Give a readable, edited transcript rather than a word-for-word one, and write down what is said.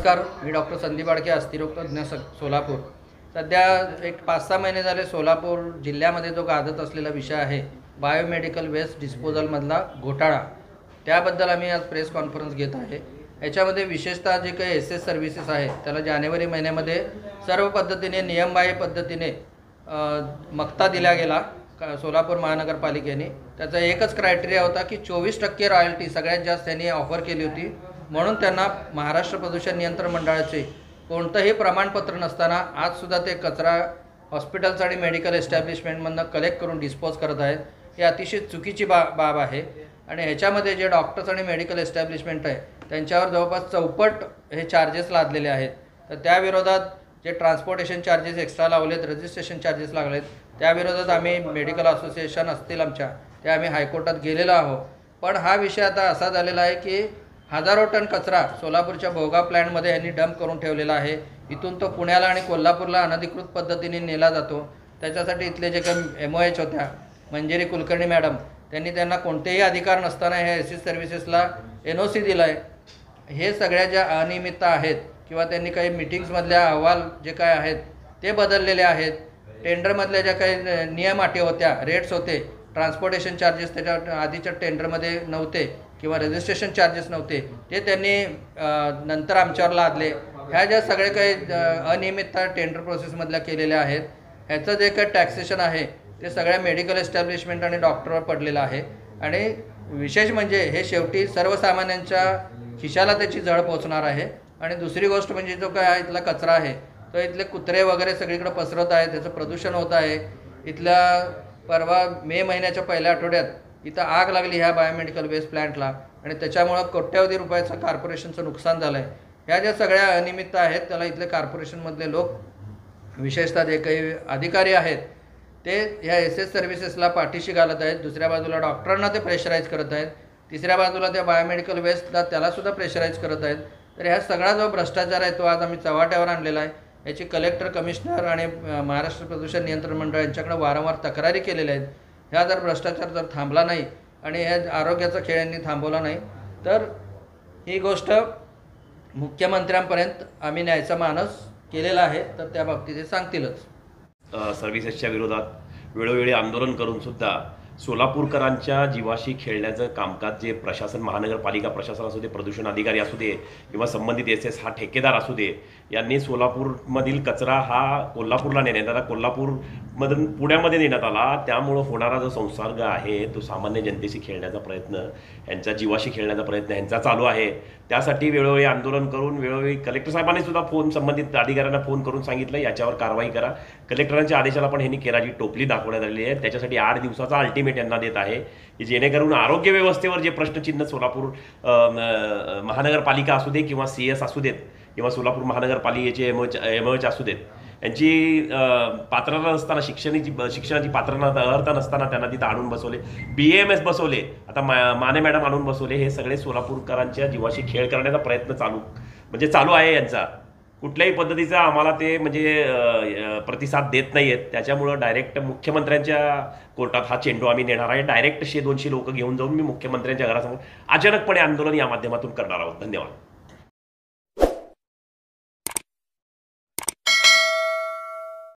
नमस्कार, मी डॉक्टर संदीप आडके, अस्थिरोग तज्ज्ञ सोलापूर। सध्या एक 5-6 महिने झाले सोलापूर जिल्ह्यामध्ये जो गाजत असलेला विषय आहे बायोमेडिकल वेस्ट डिस्पोजलमधला घोटाळा, त्याबद्दल आम्ही आज प्रेस कॉन्फरन्स घेत आहे। याच्यामध्ये विशेषतः जे काही SS सर्व्हिसेस आहे त्याला जानेवारी महिन्यामध्ये सर्व पद्धतीने नियमबाह्य पद्धतीने मक्ता दिला गेला सोलापूर महानगरपालिकेने। त्याचा एकच क्रायटेरिया होता की 24% रॉयल्टी सगळ्यात जास्त त्यांनी ऑफर केली होती, म्हणून त्यांना महाराष्ट्र प्रदूषण नियंत्रण मंडळाचे कोणतंही प्रमाणपत्र नसताना आजसुद्धा ते कचरा हॉस्पिटल्स आणि मेडिकल एस्टॅब्लिशमेंटमधनं कलेक्ट करून डिस्पोज करत आहेत। ही अतिशय चुकीची बाब आहे आणि ह्याच्यामध्ये जे डॉक्टर्स आणि मेडिकल एस्टॅब्लिशमेंट आहे त्यांच्यावर जवळपास चौपट हे चार्जेस लादलेले आहेत। तर त्याविरोधात जे ट्रान्सपोर्टेशन चार्जेस एक्स्ट्रा लावलेत, रजिस्ट्रेशन चार्जेस लागलेत, त्याविरोधात आम्ही मेडिकल असोसिएशन असतील आमच्या ते आम्ही हायकोर्टात गेलेलो आहोत। पण हा विषय आता असा झालेला आहे की हजारो टन कचरा सोलापूरच्या भोगा प्लॅन्टमध्ये यांनी डंप करून ठेवलेला आहे। इथून तो पुण्याला आणि कोल्हापूरला अनधिकृत पद्धतीने नेला जातो। त्याच्यासाठी इथले जे काही MOH होत्या मंजिरी कुलकर्णी मॅडम, त्यांना कोणतेही अधिकार नसताना हे SS सर्व्हिसेसला NOC दिला आहे। हे सगळ्या ज्या अनियमितता आहेत किंवा त्यांनी काही मीटिंग्समधल्या अहवाल जे काय आहेत ते बदललेले आहेत। टेंडरमधल्या ज्या काही नियम अटी होत्या, रेट्स होते, ट्रान्सपोर्टेशन चार्जेस त्याच्या आधीच्या टेंडरमध्ये नव्हते किंवा रजिस्ट्रेशन चार्जेस नव्हते, ते त्यांनी नंतर आमच्यावर लादले। ह्या ज्या सगळे काही अनियमितता टेंडर प्रोसेसमधल्या केलेल्या आहेत, ह्याचं जे काही टॅक्सेशन आहे ते सगळ्या मेडिकल एस्टॅब्लिशमेंट आणि डॉक्टरवर पडलेलं आहे। आणि विशेष म्हणजे हे शेवटी सर्वसामान्यांच्या खिशाला त्याची झळ पोचणार आहे। आणि दुसरी गोष्ट म्हणजे जो काय इथला कचरा आहे तो इथले कुत्रे वगैरे सगळीकडे पसरत आहे, त्याचं प्रदूषण होत आहे। इथल्या परवा मे महिन्याच्या पहिल्या आठवड्यात इथं आग लागली ह्या बायोमेडिकल वेस्ट प्लॅन्टला आणि त्याच्यामुळं कोट्यवधी रुपयाचं कॉर्पोरेशनचं नुकसान झालं आहे। ह्या ज्या सगळ्या अनियमितता आहेत त्याला इथले कॉर्पोरेशनमधले लोक, विशेषतः जे काही अधिकारी आहेत ते ह्या SS सर्व्हिसेसला पाठीशी घालत आहेत। दुसऱ्या बाजूला डॉक्टरांना ते प्रेशराईज करत आहेत, तिसऱ्या बाजूला त्या बायोमेडिकल वेस्टला त्यालासुद्धा प्रेशराईज करत आहेत। तर ह्या सगळा जो भ्रष्टाचार आहे तो आज आम्ही चव्हाट्यावर आणलेला आहे। याची कलेक्टर, कमिशनर आणि महाराष्ट्र प्रदूषण नियंत्रण मंडळ यांच्याकडे वारंवार तक्रारी केलेल्या आहेत। ह्या जर भ्रष्टाचार जर थांबला नाही आणि ह्या आरोग्याचा खेळ यांनी थांबवला नाही तर ही गोष्ट मुख्यमंत्र्यांपर्यंत आम्ही न्यायचा मानस केलेला आहे, तर त्या बाबतीत ते सांगतीलच। सर्व्हिसेसच्या विरोधात वेळोवेळी आंदोलन करून सुद्धा सोलापूरकरांच्या जीवाशी खेळण्याचं कामकाज जे प्रशासन, महानगरपालिका प्रशासन असू दे, प्रदूषण अधिकारी असू दे किंवा संबंधित SS हा ठेकेदार असू दे, यांनी सोलापूरमधील कचरा हा कोल्हापूरला नेण्यात आला, कोल्हापूरमधून पुण्यामध्ये नेण्यात आला। त्यामुळं होणारा जो संसर्ग आहे तो सामान्य जनतेशी खेळण्याचा प्रयत्न, यांच्या जीवाशी खेळण्याचा प्रयत्न यांचा चालू आहे। त्यासाठी वेळोवेळी आंदोलन करून वेळोवेळी कलेक्टर साहेबांनी सुद्धा संबंधित अधिकाऱ्यांना फोन करून सांगितलं याच्यावर कारवाई करा। कलेक्टरांच्या आदेशाला पण ह्यांनी केराची टोपली दाखवण्यात आलेली आहे। त्याच्यासाठी 8 दिवसाचा अल्टिमेट यांना देत आहे की जेणेकरून आरोग्य व्यवस्थेवर जे प्रश्नचिन्ह सोलापूर महानगरपालिका असू दे किंवा CS असू देत किंवा सोलापूर महानगरपालिकेचे MOH असू देत, यांची पात्रता नसताना, शिक्षणाची पात्रता अर्थ नसताना त्यांना तिथं आणून बसवले, BAMS बसवले, आता माने मॅडम आणून बसवले। हे सगळे सोलापूरकरांच्या जीवाशी खेळ करण्याचा प्रयत्न चालू आहे यांचा। कुठल्याही पद्धतीचा आम्हाला ते प्रतिसाद देत नाही आहेत। त्याच्यामुळं डायरेक्ट मुख्यमंत्र्यांच्या कोर्टात हा चेंडू आम्ही नेणार आहे। डायरेक्ट 100-200 लोक घेऊन जाऊन मी मुख्यमंत्र्यांच्या घरासमोर अचानकपणे आंदोलन या माध्यमातून करणार आहोत। धन्यवाद।